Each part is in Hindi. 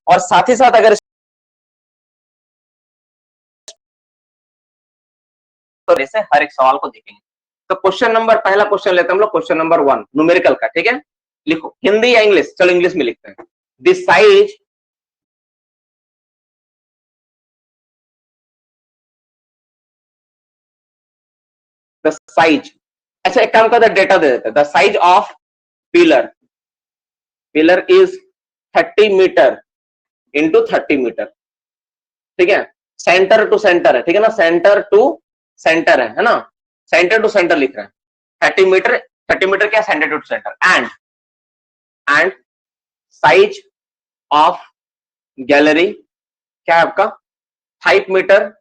और साथ ही साथ अगर तो ऐसे हर एक सवाल को देखेंगे। तो क्वेश्चन नंबर, पहला क्वेश्चन लेते हैं हम लोग, क्वेश्चन नंबर 1 न्यूमेरिकल का, ठीक है। लिखो हिंदी या इंग्लिश, चलो इंग्लिश में लिखते हैं। द साइज अच्छा एक काम करते हैं, डेटा दे देते हैं। The size of pillar is 30 metre into 30 metre, ठीक है। सेंटर टू सेंटर है, ठीक है ना, सेंटर टू सेंटर है ना, सेंटर टू सेंटर लिख रहे हैं। 30 मीटर क्या, centre to centre. And size of gallery क्या है आपका, 5 metre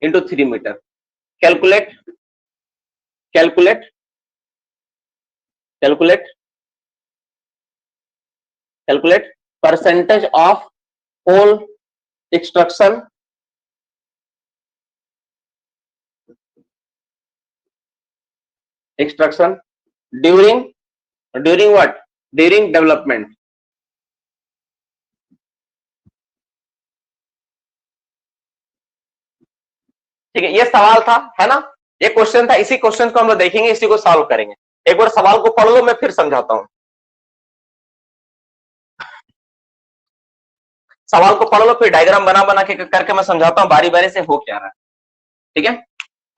into 3 metre. Calculate percentage of hole extraction during what, during development. ठीक है, ये सवाल था, है ना, ये क्वेश्चन था। इसी क्वेश्चन को हम लोग देखेंगे, इसी को सॉल्व करेंगे। एक बार सवाल को पढ़ लो, मैं फिर समझाता हूं। सवाल को पढ़ लो, फिर डायग्राम बना बना के करके मैं समझाता हूं बारी बारी से हो क्या रहा है, ठीक है।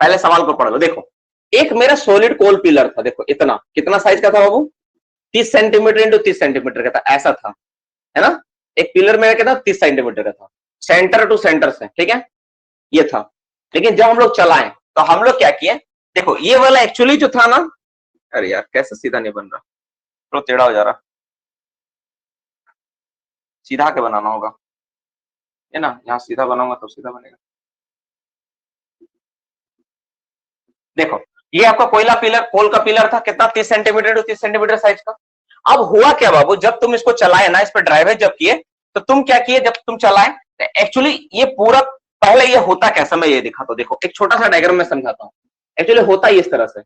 पहले सवाल को पढ़ लो। देखो एक मेरा सॉलिड कोल पिलर था, देखो इतना, कितना साइज का था बाबू, 30 सेंटीमीटर इंटू 30 सेंटीमीटर का था, ऐसा था, है ना। एक पिलर मेरा कितना, 30 सेंटीमीटर का था, सेंटर टू सेंटर से, ठीक है, ये था। लेकिन जब हम लोग चलाएं तो हम लोग क्या किए, देखो ये वाला एक्चुअली जो था ना, अरे यार कैसे सीधा नहीं बन रहा, तो टेढ़ा हो जा रहा, सीधा के बनाना होगा, है ना, यहाँ सीधा बनाऊंगा तो सीधा बनेगा। देखो ये आपका कोयला पिलर, कोल का पिलर था, कितना, 30 सेंटीमीटर टू 30 सेंटीमीटर साइज का। अब हुआ क्या बाबू, जब तुम इसको चलाए ना, इस पर ड्राइवर जब किए, तो तुम क्या किए, जब तुम चलाए तो एक्चुअली ये पूरा, पहले ये होता कैसा, मैं ये दिखाता हूं। देखो एक छोटा सा डायग्राम में समझाता हूँ। एक्चुअली होता ही इस तरह से,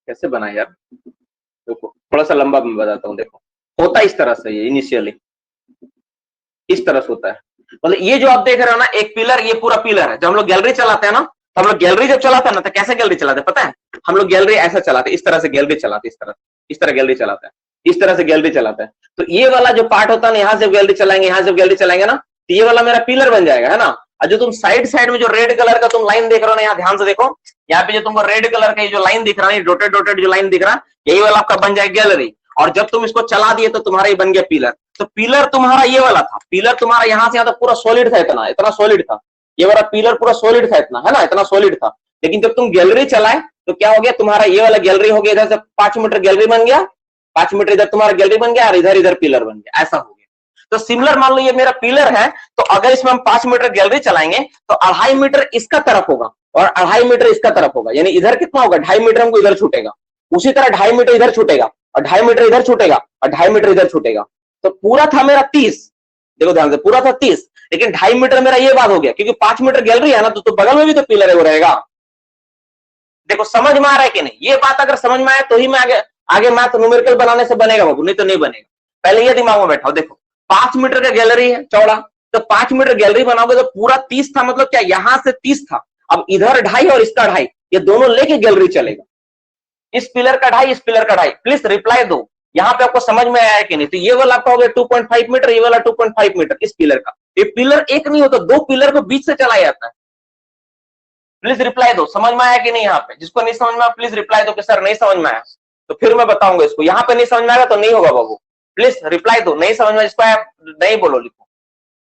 कैसे बना यार, देखो थोड़ा सा लंबा मैं बताता हूँ। देखो होता इस तरह से, ये इनिशियली इस तरह से होता है। मतलब ये जो आप देख रहे हो ना, एक पिलर, ये पूरा पिलर है। जब हम लोग गैलरी चलाते हैं ना, तो हम लोग गैलरी जब चलाते हैं ना, तो कैसे गैलरी चलाते हैं पता है, हम लोग गैलरी ऐसा चलाते हैं, इस तरह से गैलरी चलाते हैं, इस तरह गैलरी चलाते हैं, इस तरह से गैलरी चलाते हैं। तो ये वाला जो पार्ट होता है ना, यहाँ से गैलरी चलाएंगे, यहाँ से गैलरी चलाएंगे ना, तो ये वाला मेरा पिलर बन जाएगा, है ना। और जो तुम साइड साइड में जो रेड कलर का तुम लाइन देख रहे हो ना, यहाँ ध्यान से देखो, यहाँ पे जो तुमको रेड कलर का जो लाइन दिख रहा है, डॉटेड डॉटेड जो लाइन दिख रहा है, यही वाला आपका बन जाएगा गैलरी। और जब तुम इसको चला दिए तो तुम्हारा ये बन गया पिलर। तो पिलर तुम्हारा ये वाला था, पिलर तुम्हारा यहाँ से यहाँ तक पूरा सॉलिड था, इतना सॉलिड था, ये वाला पिलर पूरा सॉलिड था, इतना, है ना, इतना सॉलिड था। लेकिन जब तुम गैलरी चलाए तो क्या हो गया, तुम्हारा ये वाला गैलरी हो गया, इधर से 5 मीटर गैलरी बन गया, 5 मीटर इधर तुम्हारा गैलरी बन गया, और इधर इधर पिलर बन गया, ऐसा हो गया। तो सिमिलर मान लो ये मेरा पिलर है, तो अगर इसमें हम 5 मीटर गैलरी चलाएंगे तो 2.5 मीटर इसका तरफ होगा और 2.5 मीटर इसका तरफ होगा, यानी इधर कितना होगा, 2.5 मीटर हमको इधर छूटेगा, उसी तरह 2.5 मीटर इधर छूटेगा, और 2.5 मीटर इधर छूटेगा, और 2.5 मीटर इधर छूटेगा। तो पूरा था मेरा 30, देखो ध्यान से, पूरा था 30, लेकिन 2.5 मीटर मेरा ये बात हो गया, क्योंकि 5 मीटर गैलरी है ना, तो बगल में भी तो पिलर है वो रहेगा। देखो समझ में आ रहा है कि नहीं, ये बात अगर समझ में आए तो ही मैं आगे मैथ न्यूमेरिकल बनाने से बनेगा बाबू, नहीं तो नहीं बनेगा। पहले ये दिमाग में बैठाओ। देखो 5 मीटर का गैलरी है चौड़ा, तो 5 मीटर गैलरी बनाओगे तो पूरा 30 था, मतलब क्या, यहां से 30 था, अब इधर 2.5 और इसका 2.5, ये दोनों लेके गैलरी चलेगा, इस पिलर का 2.5, इस पिलर का 2.5। प्लीज रिप्लाई दो, यहाँ पे आपको समझ में आया है कि नहीं। तो ये वाला आपका हो गया 2.5 मीटर, ये वाला 2.5 मीटर इस पिलर का। ये पिलर एक नहीं होता, 2 पिलर को बीच से चलाया जाता है। प्लीज रिप्लाई दो, समझ में आया कि नहीं। यहाँ पे जिसको नहीं समझ में आया प्लीज रिप्लाई दो कि सर नहीं समझ में आया, तो फिर मैं बताऊंगा इसको। यहाँ पे नहीं समझ में आएगा तो नहीं होगा बाबू, प्लीज रिप्लाई दो, नहीं समझ में, जिसको आप नहीं बोलो लिखो,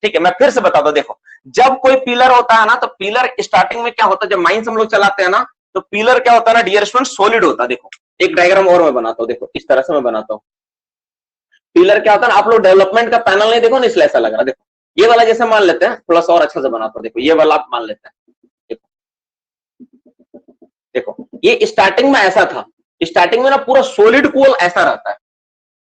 ठीक है। मैं फिर से बता दो, देखो जब कोई पिलर होता है ना, तो पिलर स्टार्टिंग में क्या होता है, जब माइंस हम लोग चलाते हैं ना, तो पिलर क्या होता है ना डियर स्टूडेंट, सॉलिड होता है। देखो एक डायग्राम और मैं बनाता हूँ, देखो इस तरह से मैं बनाता हूँ। पिलर क्या होता है ना, आप लोग डेवलपमेंट का पैनल नहीं देखो ना, इसलिए ऐसा लग रहा है। देखो ये वाला जैसे मान लेते हैं, थोड़ा सा और अच्छा से बनाता हूँ। देखो ये वाला आप मान लेते हैं, देखो ये स्टार्टिंग में ऐसा था, स्टार्टिंग में ना पूरा सॉलिड कोल ऐसा रहता है,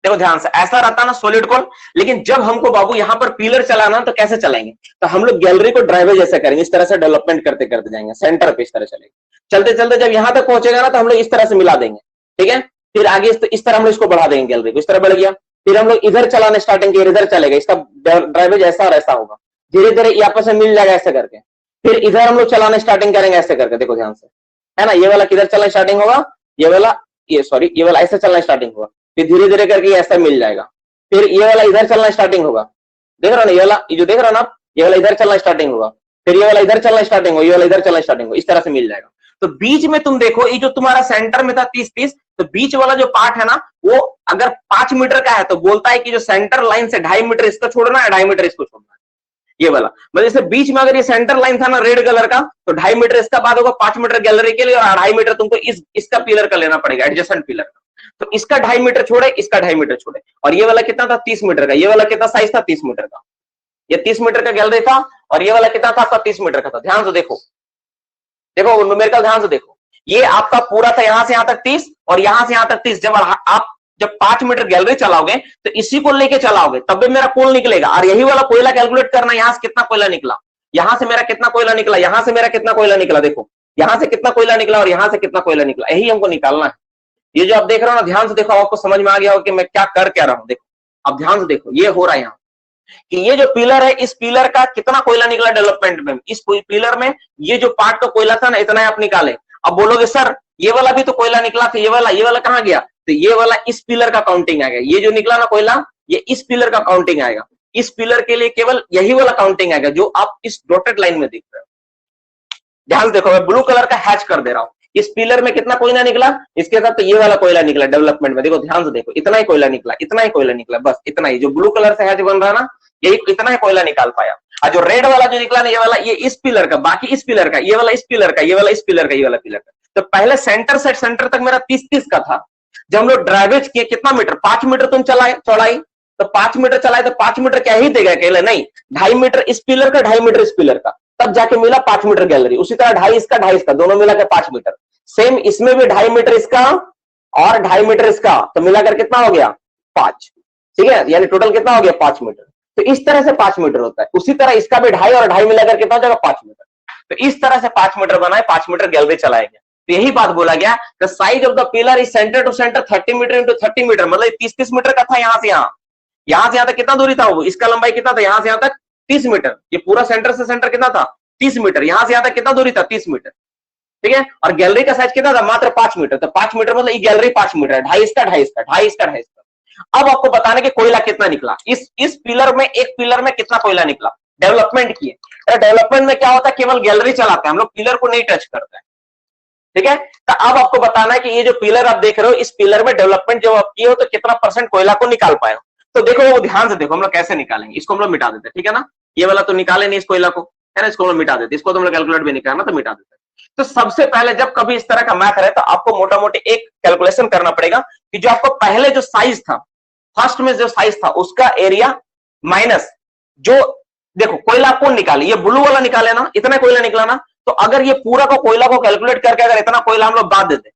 देखो ध्यान से, ऐसा रहता है ना सॉलिड कोल। लेकिन जब हमको बाबू यहाँ पर पिलर चलाना तो कैसे चलाएंगे, तो हम लोग गैलरी को ड्राइवर जैसे करेंगे, इस तरह से डेवलपमेंट करते करते जाएंगे, सेंटर पे इस तरह चलेंगे, चलते चलते जब यहां तक पहुंचेगा ना, तो हम लोग इस तरह से मिला देंगे, ठीक है। फिर आगे इस तरह हम लोग इसको बढ़ा देंगे गैलरी को, इस तरह बढ़ गया। फिर हम लोग इधर चलाने स्टार्टिंग किए, इधर चलेगा, इसका ड्राइवेज ऐसा और ऐसा होगा, धीरे धीरे ये आपस में मिल जाएगा ऐसे करके। फिर इधर हम लोग चलाने स्टार्टिंग करेंगे ऐसे करके, देखो ध्यान से, है ना। ये वाला किधर चलना स्टार्टिंग होगा, ये वाला, ये वाला ऐसे चलना स्टार्टिंग होगा, फिर धीरे धीरे करके ऐसा मिल जाएगा। फिर ये वाला इधर चलना स्टार्टिंग होगा, देख रहे हो ना, ये वाला, ये जो देख रहे हो ना आप, ये वाला इधर चलना स्टार्टिंग होगा, फिर ये वाला इधर चलना स्टार्टिंग होगा, ये वाला इधर चलना स्टार्टिंग होगा, इस तरह से मिल जाएगा। तो बीच में तुम देखो, ये जो तुम्हारा सेंटर में था 30-30, तो बीच वाला जो पार्ट है ना, वो अगर 5 मीटर का है तो बोलता है कि जो सेंटर लाइन से 2.5 मीटर इसको छोड़ना है, 2.5 मीटर इसको छोड़ना है, ये वाला। मतलब जैसे बीच में अगर ये सेंटर लाइन था ना रेड कलर का, तो 2.5 मीटर इसका बाद होगा, 5 मीटर गैलरी के लिए, और 2.5 मीटर तुमको इसका पिलर का लेना पड़ेगा, एडजेसेंट पिलर का। तो इसका 2.5 मीटर छोड़े, इसका 2.5 मीटर छोड़े। और ये वाला कितना था, 30 मीटर का। ये वाला कितना साइज था, 30 मीटर का। ये 30 मीटर का गैलरी था, और ये वाला कितना था आपका, 30 मीटर का था। ध्यान से देखो, देखो न्यूमेरिकल ध्यान से देखो, ये आपका पूरा था यहां से यहां तक 30, और यहां से यहां तक 30। जब 5 मीटर गैलरी चलाओगे तो इसी को लेके चलाओगे, तब भी मेरा कोल निकलेगा। और यही वाला कोयला कैलकुलेट करना, यहां से कितना कोयला निकला, यहां से मेरा कितना कोयला निकला, यहां से मेरा कितना कोयला निकला, देखो यहां से कितना कोयला निकला और यहां से कितना कोयला निकला, यही हमको निकालना है। ये जो आप देख रहे हो ना, ध्यान से देखो, आपको समझ में आ गया हो कि मैं क्या कर क्या रहा हूं। देखो अब ध्यान से देखो, ये हो रहा है यहाँ कि ये जो पिलर है, इस पिलर का कितना कोयला निकला डेवलपमेंट में, इस पिलर में ये जो पार्ट का कोयला था ना, इतना ही आप निकाले। अब बोलोगे सर ये वाला भी तो कोयला निकला था, ये वाला कहाँ गया, तो ये वाला इस पिलर का काउंटिंग आएगा। ये जो निकला ना कोयला, ये इस पिलर का काउंटिंग आएगा। इस पिलर के लिए केवल यही वाला काउंटिंग आएगा जो आप इस डॉटेड लाइन में दिख रहे हो। ध्यान से देखो, मैं ब्लू कलर का हैच कर दे रहा हूं। इस पिलर में कितना कोयला निकला, इसके साथ तो ये वाला कोयला निकला डेवलपमेंट में। देखो ध्यान से देखो, इतना ही कोयला निकला, इतना ही कोयला निकला, बस इतना ही। जो ब्लू कलर से हैच बन रहा है ना, यही इतना ही कोयला निकाल पाया। और जो रेड वाला जो निकला ना, ये वाला, ये इस पिलर का, बाकी इस पिलर का, ये वाला इस पिलर का, ये वाला इस पिलर का, ये वाला पिलर का। तो पहले सेंटर से सेंटर तक मेरा 30-30 का था। जब हम लोग ड्राइवेज किए, कितना मीटर, 5 मीटर तुम चलाए चौड़ाई, तो 5 मीटर चलाए तो 5 मीटर क्या ही देगा अकेले, नहीं 2.5 मीटर इस पिलर का, 2.5 मीटर इस पिलर का, तब जाके मिला 5 मीटर गैलरी। उसी तरह 2.5 इसका, 2.5 इसका, दोनों मिला के 5 मीटर। सेम इसमें भी 2.5 मीटर इसका और 2.5 मीटर इसका, तो मिलाकर कितना हो गया, 5। ठीक है, यानी टोटल कितना हो गया, 5 मीटर। तो इस तरह से 5 मीटर होता है। उसी तरह इसका भी 2.5 और 2.5 मिलाकर कितना हो जाएगा, 5 मीटर। तो इस तरह से 5 मीटर बनाए, 5 मीटर गैलरी चलाया गया। तो यही बात बोला गया, the size of the pillar is centre to centre 30 metre into 30 metre. मतलब 30-30 मीटर का था, यहां से यहां तक कितना दूरी था, वो इसका लंबाई कितना था, यहां से यहां तक 30 मीटर। ये पूरा सेंटर से सेंटर कितना था, 30 मीटर। यहां से यहां तक कितना दूरी था, 30 मीटर। ठीक है, और गैलरी का साइज कितना था, मात्र 5 मीटर। तो 5 मीटर मतलब ये गैलरी 5 मीटर है, 2.5 इसका, 2.5 इसका, 2.5 इसका, 2.5 इसका। अब आपको बताना कि कोयला कितना निकला, इस पिलर में, एक पिलर में कितना कोयला निकला, डेवलपमेंट किए। डेवलपमेंट में क्या होता है, केवल गैलरी चलाते हैं हम लोग, पिलर को नहीं टच करते हैं। ठीक है, तो अब आपको बताना है कि ये जो पिलर आप देख रहे हो, इस पिलर में डेवलपमेंट जब आप किए हो तो कितना % कोयला को निकाल पाए हो। तो देखो वो ध्यान से देखो, हम लोग कैसे निकालेंगे। इसको हम लोग मिटा देते हैं, ठीक है ना, ये वाला तो निकाले नहीं इस कोयला को, है ना, इसको हम लोग मिटा देते, इसको तो हम लोग कैलकुलेट भी नहीं करना, तो मिटा देते। तो सबसे पहले जब कभी इस तरह का मैथ है तो आपको मोटा मोटी एक कैलकुलेशन करना पड़ेगा कि जो आपको पहले जो साइज था, फर्स्ट में जो साइज था उसका एरिया माइनस जो, देखो कोयला कौन निकाले, ये ब्लू वाला निकाले ना, इतना कोयला निकला ना। तो अगर ये पूरा को कोयला को कैलकुलेट करके अगर इतना कोयला हम लोग बात देते,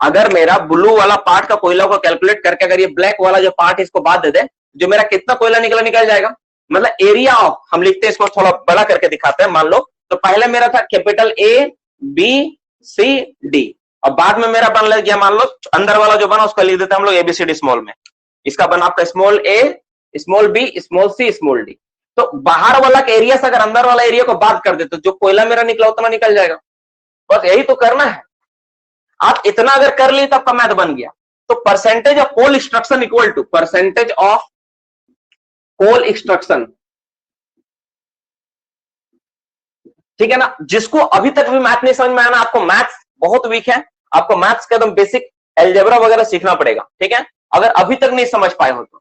अगर मेरा ब्लू वाला पार्ट का कोयला को कैलकुलेट करके अगर ये ब्लैक वाला जो पार्ट है इसको बात देते, जो मेरा कितना कोयला निकल जाएगा। मतलब एरिया ऑफ, हम लिखते हैं इसको थोड़ा बड़ा करके दिखाते हैं। मान लो तो पहले मेरा था capital A B C D, और बाद में मेरा बन लग गया, मान लो अंदर वाला जो बना उसका लिख देते हैं हम लोग ABCD स्मॉल में। इसका बना आपका small A, small B, small C, small D। तो बाहर वाला का एरिया से अगर अंदर वाला एरिया को बात कर दे तो जो कोयला मेरा निकला उतना निकल जाएगा। बस यही तो करना है। आप इतना अगर कर लिए तो आपका मैथ बन गया। तो percentage of coal extraction equal to percentage of coal extraction, ठीक है ना। जिसको अभी तक भी मैथ नहीं समझ में आया ना, आपको मैथ्स बहुत वीक है, आपको मैथ्स का एकदम बेसिक एल्जेब्रा वगैरह सीखना पड़ेगा, ठीक है। अगर अभी तक नहीं समझ पाए हो तो,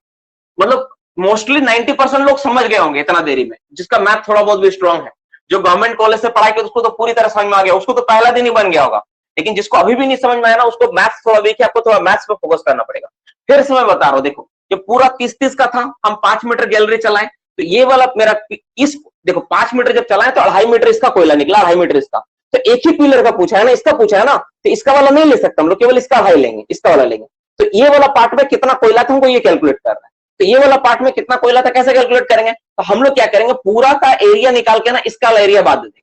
मतलब मोस्टली 90% लोग समझ गए होंगे इतना देरी में, जिसका मैथ थोड़ा बहुत भी स्ट्रांग है। जो गवर्नमेंट कॉलेज से पढ़ाई की उसको तो पूरी तरह समझ में आ गया, उसको तो पहला दिन ही बन गया होगा। लेकिन जिसको अभी भी नहीं समझ में आया ना, उसको मैथ्स थोड़ा वीक है, आपको थोड़ा मैथ्स पे फोकस करना पड़ेगा। फिर से मैं बता रहा हूं, देखो ये पूरा 30-30 का था, हम 5 मीटर गैलरी चलाएं तो ये वाला मेरा इस, देखो 5 मीटर जब चलाएं तो 2.5 मीटर इसका कोयला निकला, 2.5 मीटर इसका। तो एक ही पिलर का पूछा है ना, इसका पूछा है ना, तो इसका वाला नहीं ले सकता हम लोग, केवल इसका भाई लेंगे, इसका वाला लेंगे। तो ये वाला पार्ट में कितना कोयला था हमको ये कैलकुलेट करना है। तो ये वाला पार्ट में कितना कोयला था कैसे कैलकुलेट करेंगे, तो हम लोग क्या करेंगे, पूरा का एरिया निकाल के ना इसका वाला एरिया बांध देंगे,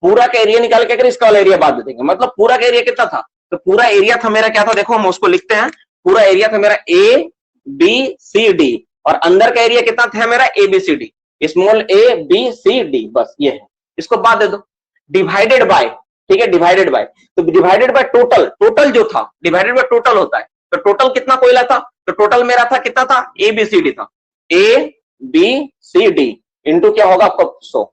पूरा का एरिया निकाल के इसका वाला एरिया बांध देंगे। मतलब पूरा का एरिया कितना था, तो पूरा एरिया था मेरा क्या था, देखो हम उसको लिखते हैं, पूरा एरिया था मेरा ए बी सी डी, और अंदर का एरिया कितना था मेरा A B C D, small A B C D, बस ये है। इसको बाद दे दो, डिवाइडेड बाय, ठीक है, डिवाइडेड बाय, तो डिवाइडेड बाय टोटल, टोटल जो था डिवाइडेड बाय टोटल होता है, तो टोटल कितना कोयला था, तो टोटल मेरा था कितना था, ए बी सी डी था, A B C D into क्या होगा आपका 100,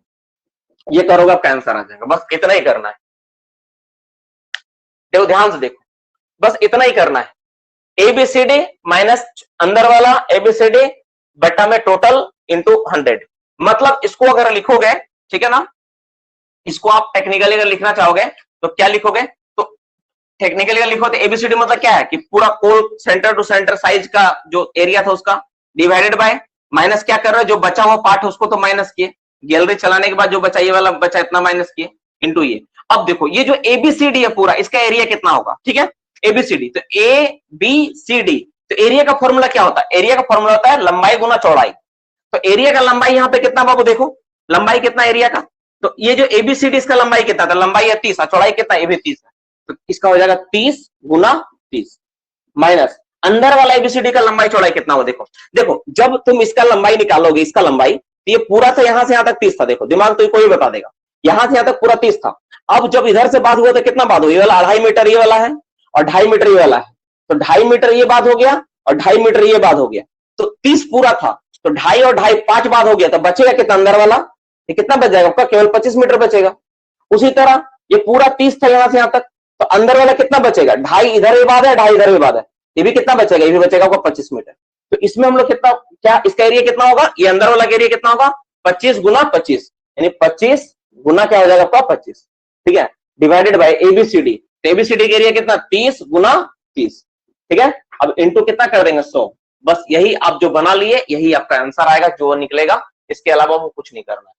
ये करोगे आपका आंसर आ जाएगा। बस इतना ही करना है, देखो ध्यान से देखो, बस इतना ही करना है, एबीसीडी माइनस अंदर वाला एबीसीडी बटा में टोटल इंटू 100। मतलब इसको अगर लिखोगे, ठीक है ना, इसको आप टेक्निकली अगर लिखना चाहोगे तो क्या लिखोगे, तो टेक्निकली अगर लिखो तो एबीसीडी मतलब क्या है कि पूरा कोल सेंटर टू सेंटर साइज का जो एरिया था उसका डिवाइडेड बाय, माइनस क्या कर रहे हो, जो बचा हुआ पार्ट है उसको तो माइनस किए, गैलरी चलाने के बाद जो बचा ये वाला बचा इतना माइनस किए इंटू ये। अब देखो ये जो एबीसीडी है पूरा, इसका एरिया कितना होगा, ठीक है, एबीसीडी, तो ए बी सी डी, तो एरिया का फॉर्मूला क्या होता है, एरिया का फॉर्मूला होता है लंबाई गुना चौड़ाई। तो एरिया का लंबाई यहाँ पे कितना बाबू, देखो लंबाई कितना एरिया का, तो ये जो एबीसीडी इसका लंबाई कितना था, लंबाई है 30 और चौड़ाई कितना, ये भी 30 है, तो इसका हो जाएगा 30 गुना 30 माइनस अंदर वाला एबीसीडी का लंबाई चौड़ाई कितना हो, देखो देखो जब तुम इसका लंबाई निकालोगे, इसका लंबाई, तो ये पूरा था यहां से यहां तक 30 था, देखो दिमाग तो कोई बता देगा, यहां से यहां तक पूरा 30 था। अब जब इधर से बात हुआ तो कितना बात हुआ, ये वाला 2.5 मीटर ये वाला है और 2.5 मीटर ये वाला है, तो 2.5 मीटर ये बात हो गया और 2.5 मीटर ये बात हो गया, तो 30 पूरा था, तो 2.5 और 2.5 5 बात हो गया, तो बचेगा कितना अंदर वाला, ये कितना बच जाएगा आपका, केवल 25 मीटर बचेगा। उसी तरह ये पूरा 30 था यहां से यहां तक, तो अंदर वाला कितना बचेगा, 2.5 इधर भी बात है, 2.5 इधर भी बात है, ये भी कितना बचेगा, ये भी बचेगा आपका 25 मीटर। तो इसमें हम लोग कितना, क्या इसका एरिया कितना होगा, ये अंदर वाला एरिया कितना होगा, 25 गुना 25, यानी 25 गुना क्या हो जाएगा आपका 25, ठीक है, डिवाइडेड बाय एबीसीडी, तो एबीसीडी का एरिया कितना 30 गुना 30, ठीक है, अब इंटू कितना कर देंगे 100, बस यही आप जो बना लिए यही आपका आंसर आएगा, जो निकलेगा, इसके अलावा वो कुछ नहीं करना है,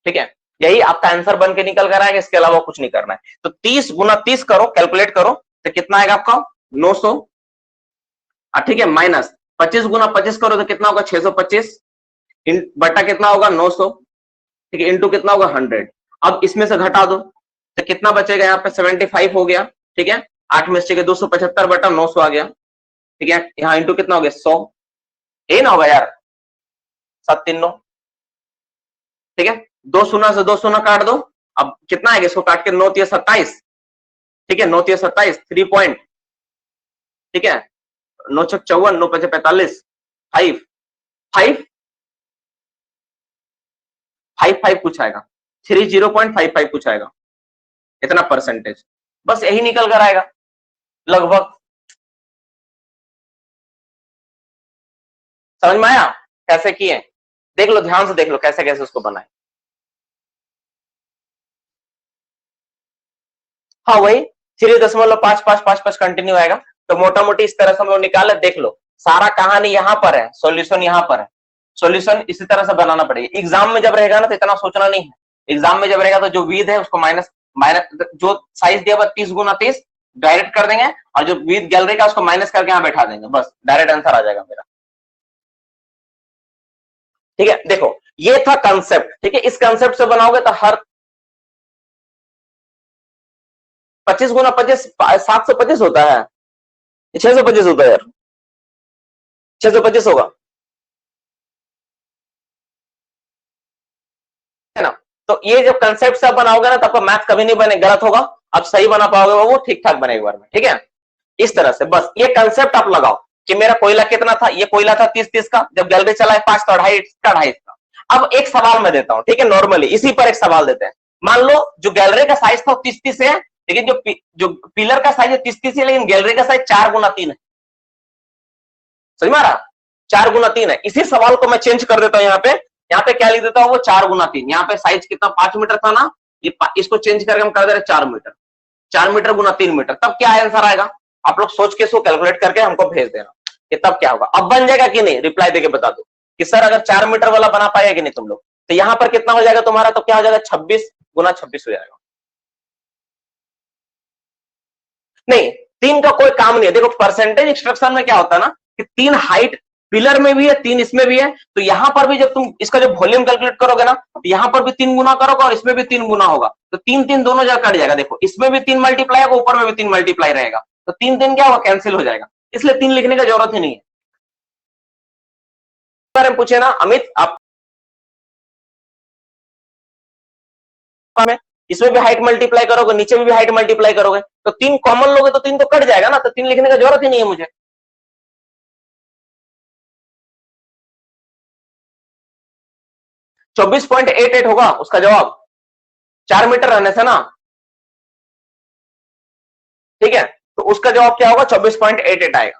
ठीक है, यही आपका आंसर बन के निकल कर आएगा, इसके अलावा कुछ नहीं करना है। तो 30 गुना 30 करो, कैलकुलेट करो, तो कितना आएगा आपका 900, ठीक है, माइनस 25 गुना 25 करो तो कितना होगा 625, बटा कितना होगा 900, ठीक है, इंटू कितना होगा 100। अब इसमें से घटा दो तो कितना बचेगा, यहाँ पे 75 हो गया, ठीक है, 8 में से 275 बटा 900 आ गया, ठीक है, यहाँ इंटू कितना हो गया 100, ये ना होगा यार 739, ठीक है, 2 शून्य से 2 शून्य काट दो, अब कितना आएगा, इसको काट के 9 3 27, ठीक है, 9 3 27 3 पॉइंट, ठीक है, 9 6 54 9 5 45 5 5 55 कुछ आएगा, 30.55 कुछ आएगा, इतना परसेंटेज, बस यही निकल कर आएगा लगभग। समझ में आया कैसे किए, देख लो ध्यान से देख लो कैसे कैसे उसको बनाए। हाँ वही 3.5555 कंटिन्यू आएगा, तो मोटा मोटी इस तरह से हम लोग निकाले, देख लो सारा कहानी यहाँ पर है, सॉल्यूशन यहाँ पर है, सॉल्यूशन इसी तरह से बनाना पड़ेगा। एग्जाम में जब रहेगा ना तो इतना सोचना नहीं है, एग्जाम में जब रहेगा तो जो विद है उसको माइनस माइनस, जो साइज दिया हुआ 30 गुना 30 डायरेक्ट कर देंगे, और जो विद गैलरी का उसको माइनस करके यहाँ बैठा देंगे, बस डायरेक्ट आंसर आ जाएगा मेरा, ठीक है। देखो ये था कंसेप्ट, ठीक है, इस कंसेप्ट से बनाओगे तो हर 25 गुना 25 725 होता है, 625 होता है यार, 625 होगा, है ना। तो ये जब कंसेप्ट से आप बनाओगे ना तो आपका मैथ कभी नहीं बने गलत होगा, आप सही बना पाओगे, वो ठीक ठाक बनेगा एक बार में, ठीक है। इस तरह से बस ये कंसेप्ट आप लगाओ कि मेरा कोयला कितना था, ये कोयला था 30-30 का, जब गैलरी चला है 5 तो 2.5 का 2.5 का। अब एक सवाल मैं देता हूं, ठीक है, नॉर्मली इसी पर एक सवाल देते हैं। मान लो जो गैलरी का साइज था 30-30 है, लेकिन जो पिलर का साइज है 30-30 है, लेकिन गैलरी का साइज 4 गुना 3 है, समझ में आ रहा, 4 गुना 3 है। इसी सवाल को मैं चेंज कर देता हूं, यहाँ पे क्या लिख देता हूं, वो 4 गुना 3, यहाँ पे साइज कितना 5 मीटर था ना, ये इसको चेंज करके हम कर दे रहे 4 मीटर, 4 मीटर गुना 3 मीटर, तब क्या आंसर आएगा, आप लोग सोच के इसको कैलकुलेट करके हमको भेज देना कि तब क्या होगा। अब बन जाएगा कि नहीं, रिप्लाई देके बता दो कि सर अगर 4 मीटर वाला बना पाएगा कि नहीं तुम लोग, तो यहां पर कितना हो जाएगा तुम्हारा, तो क्या हो जाएगा 26 गुना 26 हो जाएगा। नहीं 3 का कोई काम नहीं है, देखो परसेंटेज इंस्ट्रक्शन में क्या होता है ना कि 3 हाइट पिलर में भी है, 3 इसमें भी है, तो यहां पर भी जब तुम इसका जब वॉल्यूम कैलकुलेट करोगे ना, तो यहां पर भी 3 गुना करोगे और इसमें भी 3 गुना होगा, तो 3 दोनों जगह कट जाएगा। देखो इसमें भी 3 मल्टीप्लाई होगा, ऊपर में भी 3 मल्टीप्लाई रहेगा, तो 3 क्या होगा, कैंसिल हो जाएगा, इसलिए 3 लिखने की जरूरत ही नहीं है। बारे में पूछे ना अमित आप, इसमें भी हाइट मल्टीप्लाई करोगे, नीचे में भी हाइट मल्टीप्लाई करोगे, तो 3 कॉमन लोगे तो 3 तो कट जाएगा ना, तो 3 लिखने की जरूरत ही नहीं है मुझे। 24.88 होगा उसका जवाब, 4 मीटर रहने से ना, ठीक है, तो उसका जवाब क्या होगा, 24.88 आएगा।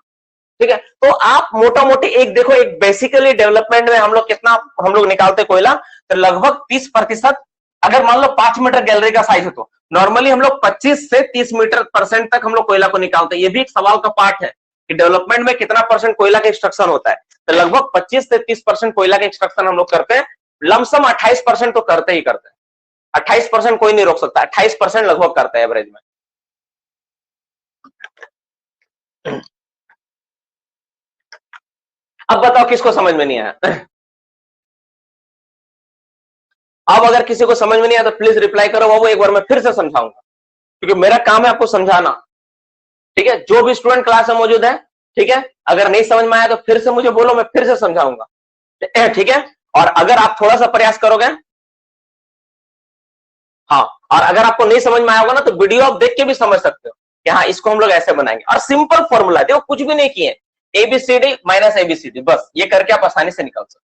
ठीक है, तो आप मोटा मोटी एक देखो, एक बेसिकली डेवलपमेंट में हम लोग कितना हम लोग निकालते कोयला, तो लगभग 30%। अगर मान लो 5 मीटर गैलरी का साइज है तो नॉर्मली हम लोग 25 से 30 मीटर परसेंट तक हम लोग कोयला को निकालते हैं। ये भी एक सवाल का पार्ट है कि डेवलपमेंट में कितना परसेंट कोयला का एक्सट्रक्शन होता है, तो लगभग 25 से 30% कोयला का एक्सट्रक्शन हम लोग करते हैं। लमसम 28% तो करते ही करते हैं, 28% कोई नहीं रोक सकता, 28% लगभग करते हैं एवरेज में। अब बताओ किसको समझ में नहीं आया? अब अगर किसी को समझ में नहीं आया तो प्लीज रिप्लाई करो बाबू, एक बार मैं फिर से समझाऊंगा, क्योंकि मेरा काम है आपको समझाना। ठीक है, जो भी स्टूडेंट क्लास में मौजूद है, ठीक है, अगर नहीं समझ में आया तो फिर से मुझे बोलो, मैं फिर से समझाऊंगा। ठीक है, और अगर आप थोड़ा सा प्रयास करोगे, हाँ, और अगर आपको नहीं समझ में आया होगा ना, तो वीडियो आप देख के भी समझ सकते हो कि हाँ इसको हम लोग ऐसे बनाएंगे। और सिंपल फॉर्मूला देखो, कुछ भी नहीं किए, एबीसीडी माइनस एबीसीडी, बस ये करके आप आसानी से निकाल सकते हो।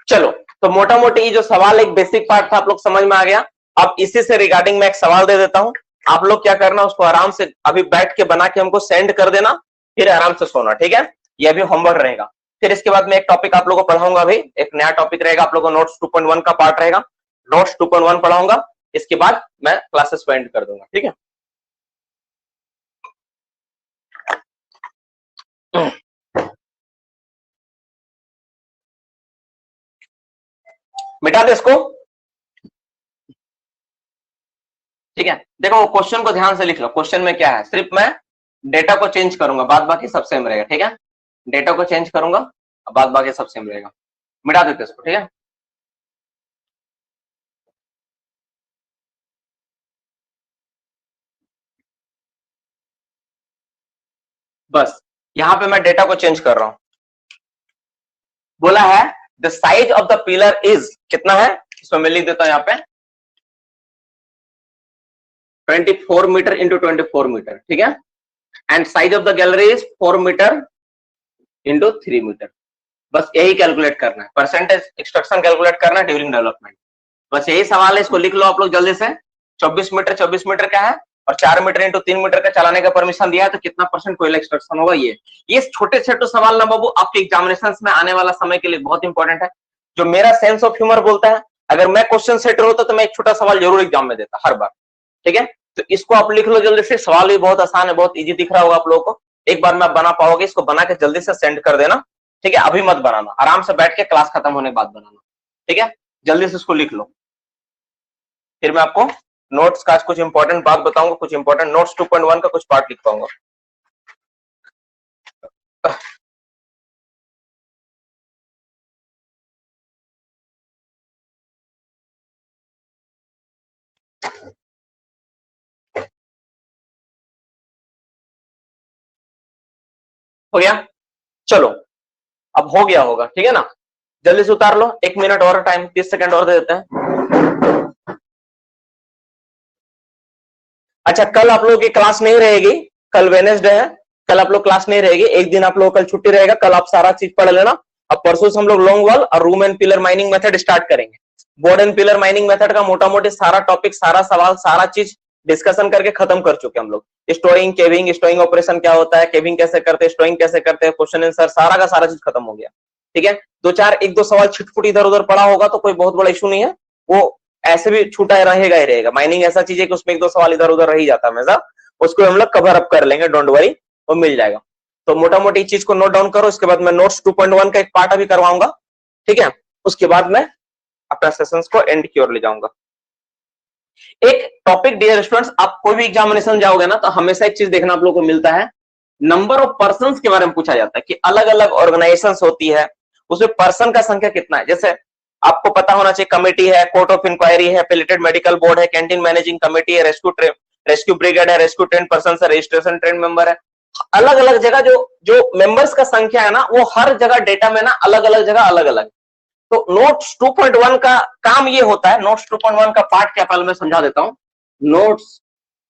चलो, तो मोटा मोटी जो सवाल एक बेसिक पार्ट था आप लोग समझ में आ गया। अब इसी से रिगार्डिंग मैं एक सवाल दे देता हूं, आप लोग क्या करना, उसको आराम से अभी बैठ के बना के हमको सेंड कर देना, फिर आराम से सोना। ठीक है, ये भी होमवर्क रहेगा। फिर इसके बाद मैं एक टॉपिक आप लोगों को पढ़ाऊंगा, अभी एक नया टॉपिक रहेगा, आप लोगों को नोट्स 2.1 का पार्ट रहेगा, नोट्स 2.1 पढ़ाऊंगा, इसके बाद मैं क्लासेस को एंड कर दूंगा। ठीक है, मिटा दे इसको। ठीक है, देखो वो क्वेश्चन को ध्यान से लिख लो, क्वेश्चन में क्या है, सिर्फ मैं डेटा को चेंज करूंगा, बाद बाकी सब सेम रहेगा। ठीक है, डेटा को चेंज करूंगा, बाद बाकी सब सेम रहेगा, मिटा देते इसको। ठीक है, बस यहां पे मैं डेटा को चेंज कर रहा हूं। बोला है the size of the pillar is, कितना है, इसमें मैं लिख देता हूं यहाँ पे 24 मीटर इंटू 24 मीटर। ठीक है, and size of the gallery is 4 metre into 3 metre. बस यही कैलकुलेट करना है, परसेंटेज एक्सट्रक्शन कैलकुलेट करना है ड्यूरिंग डेवलपमेंट। बस यही सवाल है, इसको लिख लो आप लोग जल्दी से। 24 मीटर का है और 4 मीटर इंटू 3 मीटर का चलाने का परमिशन दिया है, तो कितना परसेंट कोयला एक्सट्रक्शन होगा। ये छोटे छोटे सवाल ना बाबू आपके एग्जामिनेशन में आने वाला समय के लिए बहुत इंपॉर्टेंट है। जो मेरा सेंस ऑफ ह्यूमर बोलता है, अगर मैं क्वेश्चन सेटर होता तो मैं एक छोटा सवाल जरूर एग्जाम में देता हर बार। ठीक है, तो इसको आप लिख लो जल्दी से, सवाल भी बहुत आसान है, बहुत इजी दिख रहा होगा आप लोगों को। एक बार में आप बना पाओगे, इसको बना के जल्दी से सेंड कर देना। ठीक है, अभी मत बनाना, आराम से बैठ के क्लास खत्म होने के बाद बनाना। ठीक है, जल्दी से इसको लिख लो, फिर मैं आपको नोट्स का कुछ इंपॉर्टेंट बात बताऊंगा, कुछ इंपॉर्टेंट नोट्स 2.1 का कुछ पार्ट लिख पाऊंगा। हो गया, चलो अब हो गया होगा। ठीक है ना, जल्दी से उतार लो, 1 मिनट और टाइम, 30 सेकंड और दे देते हैं। अच्छा, कल आप लोगों की क्लास नहीं रहेगी, कल वेडनेसडे है, कल आप लोग क्लास नहीं रहेगी, एक दिन आप लोग कल छुट्टी रहेगा, कल आप सारा चीज पढ़ लेना। अब परसों से हम लोग लॉन्ग वॉल और room and pillar mining method start करेंगे। Board and pillar mining method का मोटा मोटी सारा टॉपिक, सारा सवाल, सारा चीज डिस्कशन करके खत्म कर चुके हम लोग। स्टोइंग, केविंग, स्टोइंग ऑपरेशन क्या होता है, केविंग कैसे करते हैं, स्टोइंग कैसे करते हैं, क्वेश्चन आंसर, सारा का सारा चीज खत्म हो गया। ठीक है, एक दो सवाल छिटपुट इधर उधर पड़ा होगा तो कोई बहुत बड़ा इशू नहीं है, वो ऐसे भी छूटा रहेगा ही रहेगा। माइनिंग ऐसा चीज है कि उसमें 1 2 सवाल इधर उधर रह जाता है हमेशा, उसको हम लोग कवर अप कर लेंगे, डोंट वरी, वो मिल जाएगा। तो मोटा मोटी चीज को नोट डाउन करो, इसके बाद मैं नोट्स 2.1 का एक पार्ट अभी करवाऊंगा, ठीक है, उसके बाद मैं अपना सेशंस को एंड की ओर ले जाऊंगा। एक टॉपिक डियर स्टूडेंट्स, आप कोई भी एग्जामिनेशन जाओगे ना तो हमेशा एक चीज देखना आप लोगों को मिलता है, नंबर ऑफ पर्संस के बारे में पूछा जाता है कि अलग अलग ऑर्गेनाइजेशंस होती है, उसमें पर्सन का संख्या कितना है। जैसे आपको पता होना चाहिए, कमेटी है, कोर्ट ऑफ इंक्वायरी है, एफिलिएटेड मेडिकल बोर्ड है, कैंटीन मैनेजिंग कमेटी है, रेस्क्यू ब्रिगेड है, रेस्क्यू ट्रेन पर्सन है, रजिस्ट्रेशन ट्रेन मेंबर है। अलग अलग जगह जो जो मेंबर्स का संख्या है ना, वो हर जगह डेटा में ना अलग अलग जगह अलग अलग। तो नोट्स 2.1 का काम ये होता है, नोट्स 2.1 का पार्ट क्या पहले मैं समझा देता हूं। नोट्स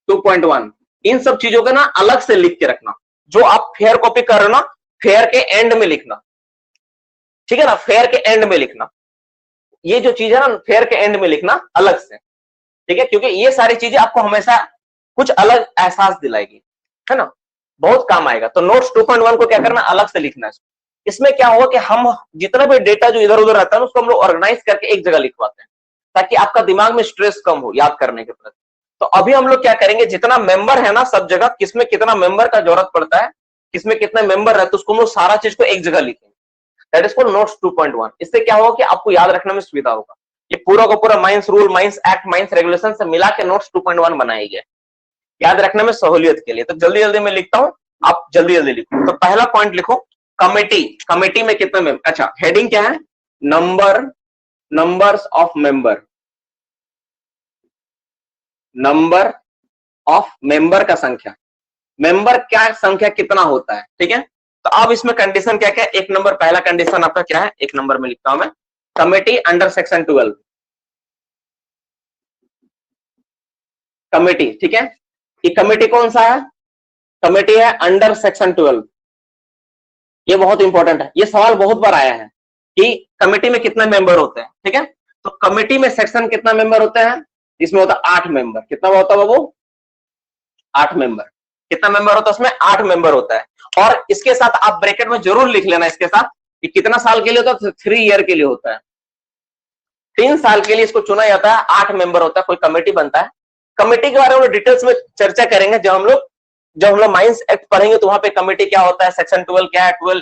2.1 इन सब चीजों को ना अलग से लिख के रखना, जो आप फेयर कॉपी कर रहे हो ना, फेयर के एंड में लिखना, ठीक है ना, फेयर के एंड में लिखना। ये जो चीज है ना, फेयर के एंड में लिखना अलग से, ठीक है, क्योंकि ये सारी चीजें आपको हमेशा कुछ अलग एहसास दिलाएगी, है ना, बहुत काम आएगा। तो नोट्स 2.1 को क्या करना, अलग से लिखना है। इसमें क्या होगा कि हम जितना भी डेटा जो इधर उधर रहता है उसको हम लोग ऑर्गेनाइज करके एक जगह लिखवाते हैं, ताकि आपका दिमाग में स्ट्रेस कम हो याद करने के प्रति। तो अभी हम लोग क्या करेंगे, जितना मेंबर है ना सब जगह, किसमें कितना मेंबर का जरूरत पड़ता है, किसमें कितने मेंबर रहते हैं, उसको हम लोग सारा चीज को एक जगह लिखेंगे। That is called notes 2.1। इससे क्या होगा कि आपको याद रखने में सुविधा होगा। ये पूरा का पूरा mines rule, mines act, mines regulation से मिला के नोट्स 2.1 बनाई गई, याद रखने में सहूलियत के लिए। तो जल्दी जल्दी मैं लिखता हूं, आप जल्दी जल्दी लिखो। तो पहला पॉइंट लिखो, कमेटी। कमेटी में कितने मेंबर, अच्छा हेडिंग क्या है, numbers of member, number of member का संख्या, मेंबर क्या संख्या कितना होता है, ठीक है। तो अब इसमें कंडीशन क्या क्या है, एक नंबर पहला कंडीशन आपका क्या है, एक नंबर में लिखता हूं मैं, कमेटी अंडर सेक्शन 12, कमेटी, ठीक है। ये कमेटी कौन सा है, कमेटी है अंडर सेक्शन 12। ये बहुत इंपॉर्टेंट है, ये सवाल बहुत बार आया है कि कमेटी में कितने मेंबर होते हैं, ठीक है। तो कमेटी में सेक्शन कितना मेंबर होते हैं, इसमें होता है 8 मेंबर। कितना होता है बाबू, 8 मेंबर। कितना मेंबर होता है उसमें, 8 मेंबर होता है। और इसके साथ आप ब्रैकेट में जरूर लिख लेना इसके साथ कि कितना साल के लिए होता है, 3 ईयर के लिए होता है, 3 साल के लिए इसको चुना जाता है। 8 मेंबर होता है, कोई कमेटी बनता है। कमेटी के बारे में डिटेल्स में चर्चा करेंगे जब हम लोग माइंस एक्ट पढ़ेंगे, तो वहां पे कमेटी क्या होता है, सेक्शन 12 क्या है, 12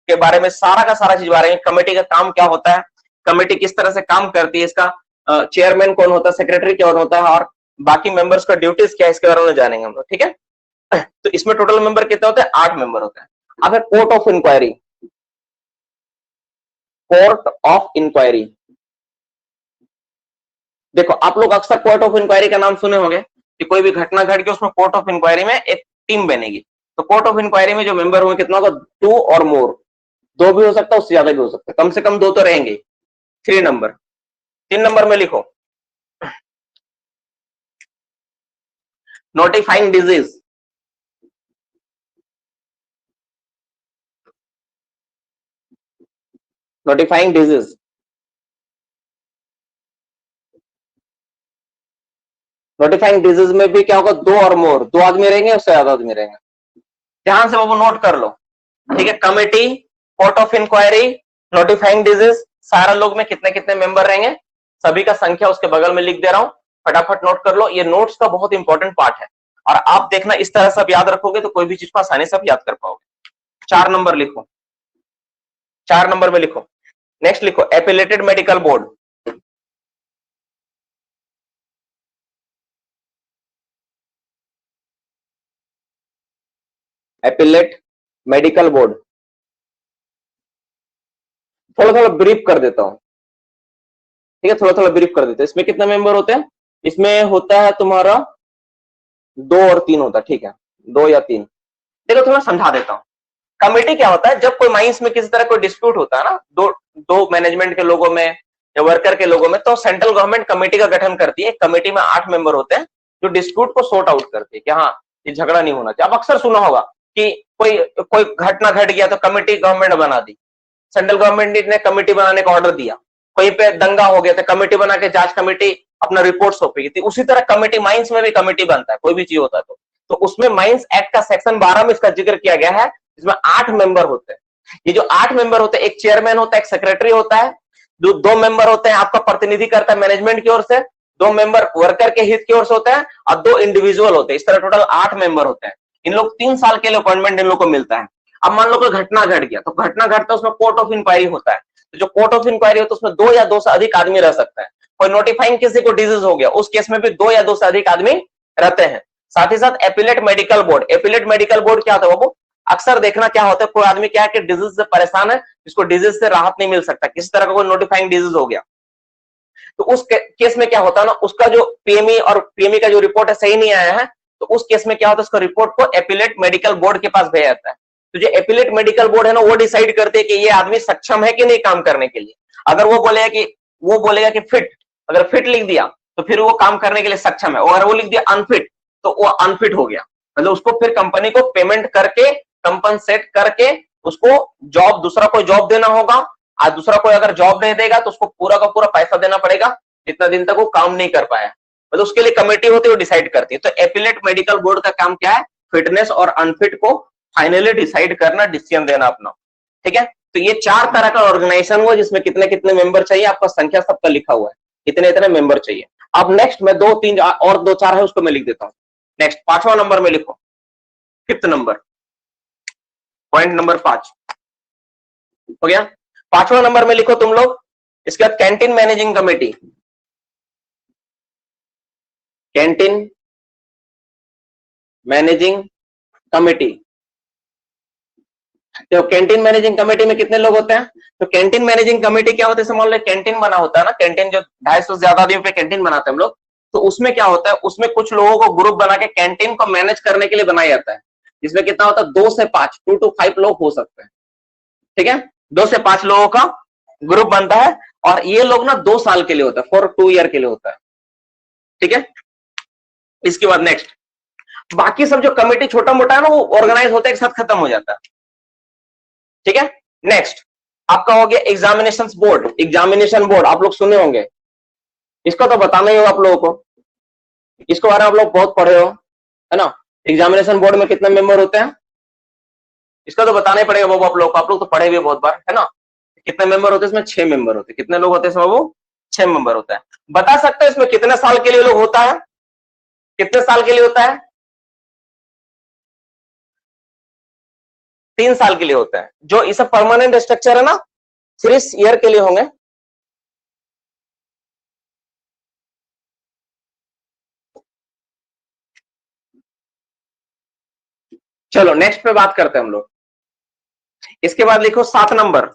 के बारे में सारा का सारा चीज बारे में, कमेटी का काम क्या होता है, कमेटी किस तरह से काम करती है, इसका चेयरमैन कौन होता है, सेक्रेटरी कौन होता है, और बाकी मेंबर्स का ड्यूटीज क्या है, इसके बारे में जानेंगे हम लोग, ठीक है। तो इसमें टोटल मेंबर कितने होते हैं, 8 मेंबर होते हैं। अब है court of inquiry, court of inquiry. देखो आप लोग अक्सर कोर्ट ऑफ इंक्वायरी का नाम सुने होंगे कि कोई भी घटना घट के उसमें कोर्ट ऑफ इंक्वायरी में एक टीम बनेगी। तो कोर्ट ऑफ इंक्वायरी में जो मेंबर होंगे कितना होगा, 2 और मोर, 2 भी हो सकता है, उससे ज्यादा भी हो सकता है, कम से कम 2 तो रहेंगे। 3 नंबर, 3 नंबर में लिखो, notifying disease, notifying disease, notifying disease में भी क्या होगा, 2 और मोर, 2 आदमी रहेंगे, उससे ज्यादा आदमी रहेंगे। ध्यान से वो नोट कर लो, ठीक है। Committee, court of inquiry, notifying disease, सारा लोग में कितने कितने मेंबर रहेंगे, सभी का संख्या उसके बगल में लिख दे रहा हूं, फटाफट नोट कर लो। ये नोट्स का बहुत इंपॉर्टेंट पार्ट है, और आप देखना इस तरह से आप याद रखोगे तो कोई भी चीज को आसानी से आप याद कर पाओगे। 4 नंबर लिखो, 4 नंबर में लिखो। नेक्स्ट लिखो, affiliated medical board, appellate medical board. थोड़ा थोड़ा ब्रीफ कर देता हूं, ठीक है, थोड़ा थोड़ा ब्रीफ कर देते हैं। इसमें कितने मेंबर होते हैं, इसमें होता है तुम्हारा 2 और 3 होता है, ठीक है, 2 या 3। देखो थोड़ा समझा देता हूं। कमेटी क्या होता है, जब कोई माइंस में किसी तरह कोई डिस्प्यूट होता है ना, दो मैनेजमेंट के लोगों में या वर्कर के लोगों में, तो सेंट्रल गवर्नमेंट कमेटी का गठन करती है। कमेटी में 8 मेंबर होते हैं जो डिस्प्यूट को सॉर्ट आउट करती है कि हाँ ये झगड़ा नहीं होना चाहिए। अब अक्सर सुना होगा कि कोई कोई घटना घट गया तो कमेटी गवर्नमेंट बना दी, सेंट्रल गवर्नमेंट ने कमेटी बनाने का ऑर्डर दिया, कहीं पे दंगा हो गया तो कमेटी बना के जांच कमेटी अपना रिपोर्ट सौंपेगी। थी उसी तरह कमेटी माइंस में भी कमेटी बनता है, कोई भी चीज होता है तो उसमें माइंस एक्ट का सेक्शन 12 में इसका जिक्र किया गया है, इसमें 8 मेंबर होते हैं। ये जो 8 मेंबर होते हैं, एक चेयरमैन होता है, एक सेक्रेटरी होता है, जो 2 मेंबर होते हैं आपका प्रतिनिधि करता है मैनेजमेंट की ओर से, 2 मेंबर वर्कर के हित की ओर से होते हैं, और 2 इंडिविजुअल होते हैं। इस तरह टोटल 8 मेंबर होते हैं। इन लोग 3 साल के लिए अपॉइंटमेंट इन लोग को मिलता है। अब मान लो कोई घटना घट गया, तो घटना घटता है उसमें कोर्ट ऑफ इंक्वायरी होता है। तो जो कोर्ट ऑफ इंक्वायरी होता है उसमें 2 या 2 से अधिक आदमी रह सकता है। कोई नोटिफाइंग किसी को डिजीज हो गया, उस केस में भी 2 या 2 से अधिक आदमी रहते हैं। साथ ही साथ appellate medical board, appellate medical board क्या होता है बाबू? अक्सर देखना क्या होता है, कोई आदमी क्या है कि डिजीज से परेशान है, जिसको डिजीज से राहत नहीं मिल सकता, किसी तरह का कोई नोटिफाइंग डिजीज हो गया, तो उस केस में क्या होता है ना, उसका जो पीएमई और पीएमई का जो रिपोर्ट है सही नहीं आया है, तो उस केस में क्या होता है, उसका रिपोर्ट को एपिलेट मेडिकल बोर्ड के पास भेजा जाता है। तो जो एपिलेट मेडिकल बोर्ड है ना, वो डिसाइड करते हैं कि ये आदमी सक्षम है कि नहीं काम करने के लिए। अगर वो बोलेगा कि फिट, अगर फिट लिख दिया तो फिर वो काम करने के लिए सक्षम है, और अगर वो लिख दिया अनफिट तो वो अनफिट हो गया, मतलब उसको फिर कंपनी को पेमेंट करके, कंपनसेट करके उसको जॉब, दूसरा कोई जॉब देना होगा। आज दूसरा कोई अगर जॉब नहीं देगा तो उसको पूरा का पूरा पैसा देना पड़ेगा जितना दिन तक वो काम नहीं कर पाया, मतलब उसके लिए कमेटी होती है, वो डिसाइड करती है। तो एपिलेट मेडिकल बोर्ड का काम क्या है? फिटनेस और अनफिट को फाइनली डिसाइड करना, डिसीजन देना अपना, ठीक है। तो ये 4 तरह का ऑर्गेनाइजेशन हुआ, जिसमें कितने कितने मेंबर चाहिए, आपका संख्या सबका लिखा हुआ है, इतने इतने मेंबर चाहिए। अब नेक्स्ट में 2 3 और 2 4 है, उसको मैं लिख देता हूं। नेक्स्ट 5वां नंबर में लिखो, 5th नंबर, पॉइंट नंबर 5 हो गया। 5वां नंबर में लिखो तुम लोग, इसके बाद canteen managing committee, canteen managing committee. तो कैंटीन मैनेजिंग कमेटी में कितने लोग होते हैं? तो कैंटीन मैनेजिंग कमेटी क्या होता है, समझ लो कैंटीन बना होता है ना, कैंटीन जो 250 से ज्यादा आदमियों पे कैंटीन बनाते हैं हम लोग, तो उसमें क्या होता है, उसमें कुछ लोगों को ग्रुप बना के कैंटीन को मैनेज करने के लिए बनाया जाता है, जिसमें कितना होता है 2 से 5, 2 to 5 लोग हो सकते हैं, ठीक है। 2 से 5 लोगों का ग्रुप बनता है, और ये लोग ना 2 साल के लिए होता है, फॉर 2 ईयर के लिए होता है, ठीक है। इसके बाद नेक्स्ट, बाकी सब जो कमेटी छोटा मोटा है ना, वो ऑर्गेनाइज होता है, एक साथ खत्म हो जाता है, ठीक है। नेक्स्ट आपका हो गया एग्जामिनेशन बोर्ड। एग्जामिनेशन बोर्ड आप लोग सुने होंगे, इसका तो बताना ही होगा आप लोगों को, इसके बारे में आप लोग बहुत पढ़े हो, है ना। एग्जामिनेशन बोर्ड में कितने मेंबर होते हैं, इसका तो बताना ही पड़ेगा बाबू आप लोग को, आप लोग तो पढ़े हुए बहुत बार, है ना। कितने मेंबर होते हैं इसमें? 6 मेंबर होते हैं। कितने लोग होते हैं इसमें बाबू? 6 मेंबर होता है। बता सकते हैं इसमें कितने साल के लिए लोग होता है, कितने साल के लिए होता है? 3 साल के लिए होता है। जो इस परमानेंट स्ट्रक्चर है ना, 3 ईयर के लिए होंगे। चलो नेक्स्ट पे बात करते हैं हम लोग। इसके बाद लिखो 7 नंबर,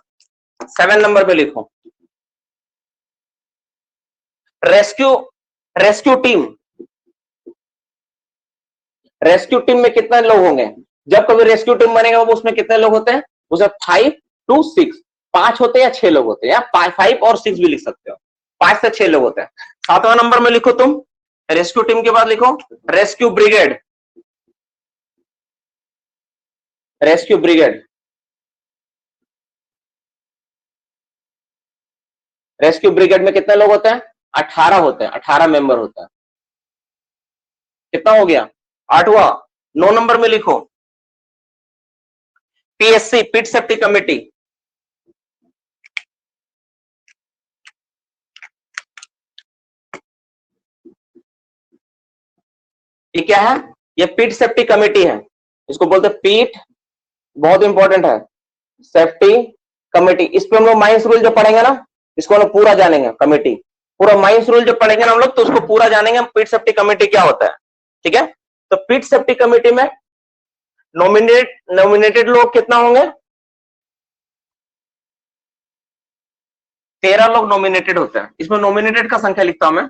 7 नंबर पे लिखो rescue, rescue team. Rescue team में कितने लोग होंगे? जब कभी रेस्क्यू टीम बनेगा वो उसमें कितने लोग होते हैं? उसे 5 to 6, 5 होते हैं या 6 लोग होते हैं, या 5 और 6 भी लिख सकते हो, 5 से 6 लोग होते हैं। 7वां नंबर में लिखो तुम रेस्क्यू टीम के बाद लिखो rescue brigade, rescue brigade. Rescue brigade में कितने लोग होते हैं? 18 होते हैं, 18 मेंबर होता है। कितना हो गया? 8वां। 9 नंबर में लिखो पीएससी, पिट सेफ्टी कमेटी। ये क्या है? ये पिट सेफ्टी कमेटी है, इसको बोलते हैं पीट, बहुत इंपॉर्टेंट है, सेफ्टी कमेटी। इस पे हम लोग माइंस रूल जो पढ़ेंगे ना, इसको हम लोग पूरा जानेंगे, कमेटी पूरा माइंस रूल जो पढ़ेंगे ना हम लोग, तो उसको पूरा जानेंगे पीट सेफ्टी कमेटी क्या होता है, ठीक है। तो पीट सेफ्टी कमेटी में नॉमिनेटेड लोग कितना होंगे? 13 लोग नॉमिनेटेड होते हैं। इसमें नॉमिनेटेड का संख्या लिखता हूं मैं,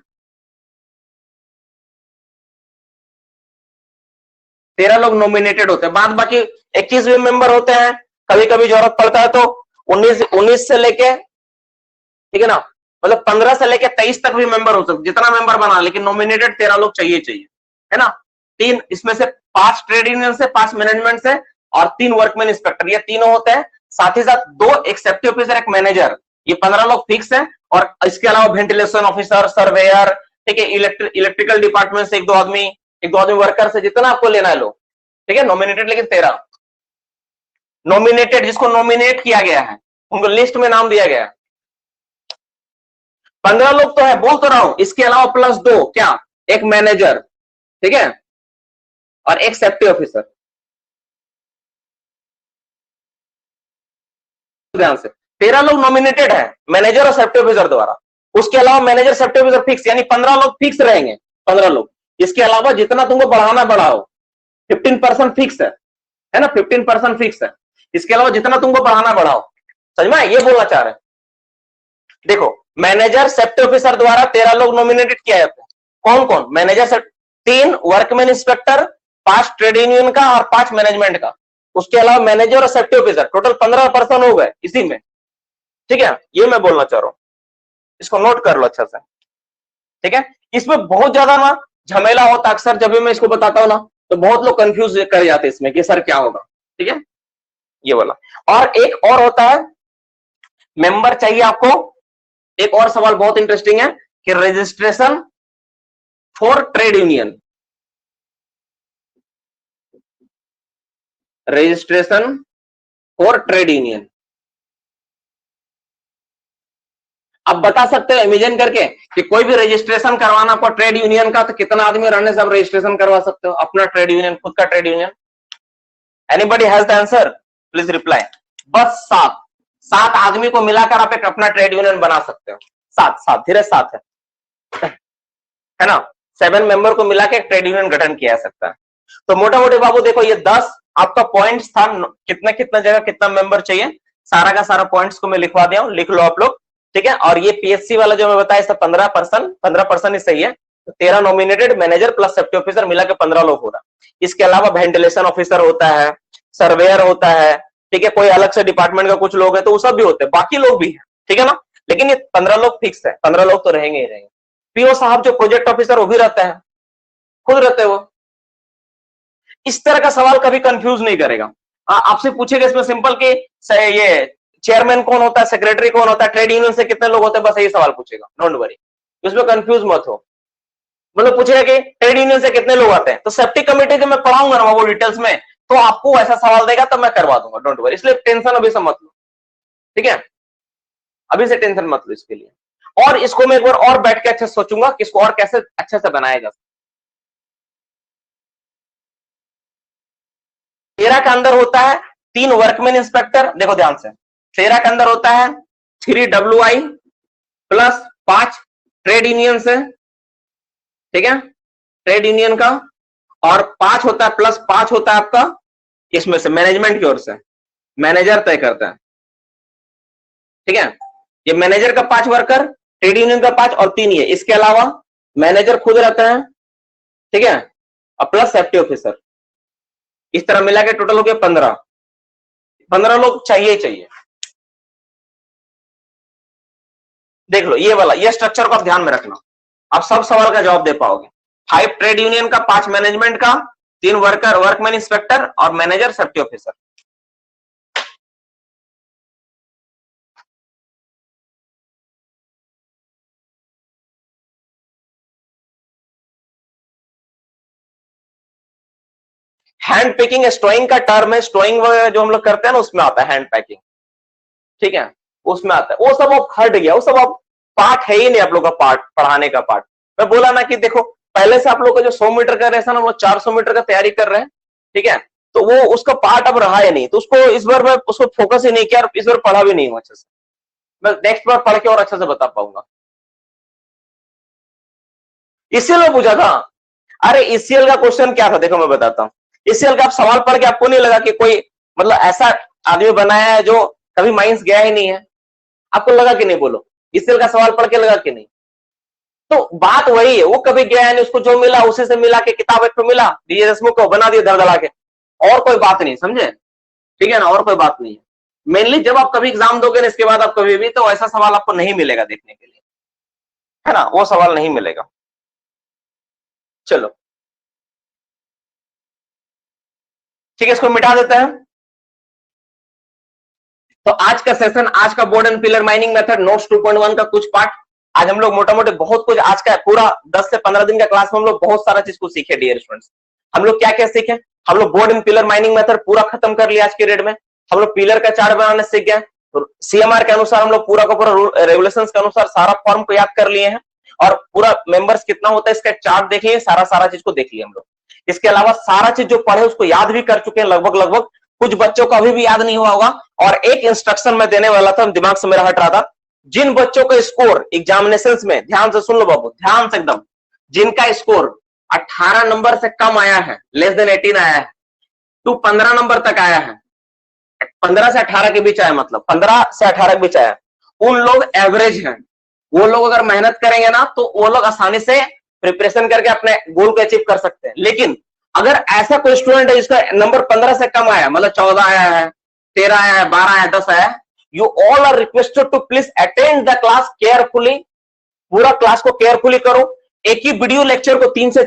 13 लोग नॉमिनेटेड होते हैं। बाद बाकी 21 भी मेंबर होते हैं, कभी कभी जरूरत पड़ता है तो 19 से लेके, ठीक है ना, मतलब 15 से लेके 23 तक भी मेंबर हो सकते, जितना मेंबर बना, लेकिन नॉमिनेटेड 13 लोग चाहिए चाहिए, है ना। 3 इसमें से 5 ट्रेड यूनियन से, 5 मैनेजमेंट से, और 3 वर्कमैन इंस्पेक्टर, ये तीनों होते हैं। साथ ही साथ 2 एक सेफ्टी ऑफिसर, एक मैनेजर, ये 15 लोग फिक्स है। और इसके अलावा वेंटिलेशन ऑफिसर, सर्वेयर, ठीक है, इलेक्ट्रिकल डिपार्टमेंट से एक दो आदमी वर्कर से, जितना आपको लेना है लोग, ठीक है। नॉमिनेटेड लेकिन 13 नॉमिनेटेड, जिसको नॉमिनेट किया गया है उनको लिस्ट में नाम दिया गया है। 15 लोग तो है, बोल तो रहा हूं, इसके अलावा प्लस 2 क्या, एक मैनेजर, ठीक है, और एक सेफ्टी ऑफिसर। ध्यान से, 13 लोग नॉमिनेटेड है मैनेजर और सेफ्टी ऑफिसर द्वारा। उसके अलावा मैनेजर सेफ्टी ऑफिसर फिक्स, यानी 15 लोग फिक्स रहेंगे, 15 लोग। इसके अलावा जितना तुमको बढ़ाना बढ़ाओ, 15% फिक्स है ना, 15% फिक्स है। इसके अलावा जितना तुमको बढ़ाना बढ़ाओ, समझ में, ये बोलना चाह रहे हैं। देखो, मैनेजर सेफ्टी ऑफिसर द्वारा 13 लोग नॉमिनेटेड किया जाता है। कौन कौन? Manager, 3 workman inspector, 5 trade union का और 5 मैनेजमेंट का। उसके अलावा मैनेजर और सेफ्टी ऑफिसर, टोटल 15 पर्सन हो गए इसी में। ठीक है, ये मैं बोलना चाह रहा हूं, इसको नोट कर लो अच्छा से। ठीक है, इसमें बहुत ज्यादा ना झमेला होता है अक्सर, जब भी मैं इसको बताता हूं ना तो बहुत लोग कंफ्यूज कर जाते हैं इसमें कि सर क्या होगा। ठीक है, ये वाला। और एक और होता है, मेंबर चाहिए आपको। एक और सवाल बहुत इंटरेस्टिंग है कि registration for trade union, registration for trade union. अब बता सकते हो इमेजिन करके कि कोई भी रजिस्ट्रेशन करवाना आपको ट्रेड यूनियन का, तो कितना आदमी रहने से आप रजिस्ट्रेशन करवा सकते हो अपना ट्रेड यूनियन, खुद का trade union? Anybody has the answer? Please reply. बस 7 आदमी को मिलाकर आप एक अपना ट्रेड यूनियन बना सकते हो। 7 धीरे 7 है ना, 7 मेंबर को मिला के एक ट्रेड यूनियन गठन किया जा सकता है। तो मोटा मोटी बाबू देखो, ये 10 आपका पॉइंट्स था, कितना कितना जगह कितना मेंबर चाहिए, सारा का सारा पॉइंट्स को मैं लिखवा दिया हूं, लिख लो आप लोग। ठीक है, और ये पीएससी वाला जो मैं बताया इसका 15% ही सही है। तो 13 nominated, manager plus safety officer मिला के 15 लोग हो रहा। इसके अलावा वेंटिलेशन ऑफिसर होता है, सर्वेयर होता है, ठीक है, कोई अलग से डिपार्टमेंट का कुछ लोग है तो वो सब भी होते हैं, बाकी लोग भी है। ठीक है ना, लेकिन ये 15 लोग फिक्स है, 15 लोग तो रहेंगे ही रहेंगे। पीओ साहब जो प्रोजेक्ट ऑफिसर वो भी रहता है, खुद रहते हैं वो। इस तरह का सवाल कभी कंफ्यूज नहीं करेगा। आपसे पूछेगा इसमें सिंपल कि ये चेयरमैन कौन होता है, सेक्रेटरी कौन होता है, ट्रेड यूनियन से कितने लोग होते हैं, बस यही सवाल पूछेगा, डोंट वरी, इसमें कंफ्यूज मत हो। मतलब पूछेगा कि ट्रेड यूनियन से कितने लोग आते हैं, तो सेफ्टी कमेटी जब मैं पढ़ाऊंगा ना वो डिटेल्स में, तो आपको ऐसा सवाल देगा तो मैं करवा दूंगा, डोंट वरी। इसलिए टेंशन अभी से मत लो, ठीक है, अभी से टेंशन मत लो इसके लिए। और इसको मैं एक बार और बैठ के अच्छे से सोचूंगा कि इसको और कैसे अच्छे से बनाया जा सकता। 13 के अंदर होता है 3 वर्कमैन इंस्पेक्टर, देखो ध्यान से, 13 के अंदर होता है 3 WI प्लस 5 ट्रेड यूनियन से, ठीक है, ट्रेड यूनियन का, और 5 होता है प्लस 5 होता है आपका इसमें से मैनेजमेंट की ओर से, मैनेजर तय करता है। ठीक है, ये मैनेजर का 5 वर्कर, ट्रेड यूनियन का 5 और 3 ये, इसके अलावा मैनेजर खुद रहता है, ठीक है, और प्लस सेफ्टी ऑफिसर, इस तरह मिला के टोटल हो गया 15 लोग चाहिए ही चाहिए। देख लो ये वाला, ये स्ट्रक्चर को आप ध्यान में रखना, आप सब सवाल का जवाब दे पाओगे। 5 ट्रेड यूनियन का, 5 मैनेजमेंट का, 3 वर्कर वर्कमैन इंस्पेक्टर और manager safety officer. Hand packing स्टोइंग का टर्म है, स्टोइंग जो हम लोग करते हैं ना उसमें आता है हैंड पैकिंग, ठीक है, उसमें आता है। वो सब अब हट गया, वो सब अब पार्ट है ही नहीं आप लोग का, पार्ट पढ़ाने का पार्ट। मैं बोला ना कि देखो पहले से आप लोग का जो 100 मीटर का रेस है ना, वो 400 मीटर का तैयारी कर रहे हैं, ठीक है, तो वो उसका पार्ट अब रहा ही नहीं, तो उसको इस बार मैं उसको फोकस ही नहीं किया और इस बार पढ़ा भी नहीं हूं अच्छे से। मैं नेक्स्ट बार पढ़ के और अच्छे से बता पाऊंगा। ईसीएल पूछा था, अरे ईसीएल का क्वेश्चन क्या था, देखो मैं बताता हूँ। ईसीएल का आप सवाल पढ़ के आपको नहीं लगा कि कोई मतलब ऐसा आदमी बनाया है जो कभी माइंस गया ही नहीं है? आपको लगा कि नहीं, बोलो, ईसीएल का सवाल पढ़ के लगा कि नहीं? तो बात वही है, वो कभी गया नहीं, उसको जो मिला उसी से मिला के, किताब एक पे मिला, डीजे देशमुख को बना दिया धड़धड़ा के, और कोई बात नहीं, समझे? ठीक है ना, और कोई बात नहीं है। मेनली जब आप कभी एग्जाम दोगे ना इसके बाद आप कभी भी, तो ऐसा सवाल आपको नहीं मिलेगा देखने के लिए, है ना, वो सवाल नहीं मिलेगा। चलो ठीक है, इसको मिटा देते हैं। तो आज का सेशन, आज का board and pillar mining method notes 2.1 का कुछ पार्ट, आज हम लोग मोटा मोटे बहुत कुछ, आज का पूरा 10 से 15 दिन का क्लास में हम लोग बहुत सारा चीज को सीखे डियर स्टूडेंट्स। हम लोग क्या क्या सीखे? हम लोग board and pillar mining method पूरा खत्म कर लिया आज के डेट में। हम लोग पिलर का चार्ट बनाने सीख गए, तो सीएमआर के अनुसार हम लोग पूरा का पूरा रेगुलेशंस के अनुसार सारा फॉर्म को याद कर लिए हैं, और पूरा मेंबर्स कितना होता है इसका चार्ट देख लिए, सारा चीज को देख लिया हम लोग। इसके अलावा सारा चीज जो पढ़े उसको याद भी कर चुके हैं लगभग लगभग, कुछ बच्चों को अभी भी याद नहीं हुआ होगा। और एक इंस्ट्रक्शन मैं देने वाला था, दिमाग से मेरा हट रहा था। जिन बच्चों का स्कोर एग्जामिनेशंस में, ध्यान से सुन लो बाबू, ध्यान से एकदम, जिनका स्कोर 18 नंबर से कम आया है, लेस देन 18 आया है, टू 15 नंबर तक आया है, 15 से 18 के बीच आया, मतलब 15 से 18 के बीच आया, उन लोग एवरेज हैं। वो लोग अगर मेहनत करेंगे ना तो वो लोग आसानी से प्रिपरेशन करके अपने गोल को अचीव कर सकते हैं। लेकिन अगर ऐसा कोई स्टूडेंट है जिसका नंबर 15 से कम आया, मतलब 14 आया है, 13 आया है, 12 आया है, 10 आया है, you all are requested to please attend the class carefully. पूरा क्लास को केयरफुली करो। एक ही वीडियो लेक्चर को 3 से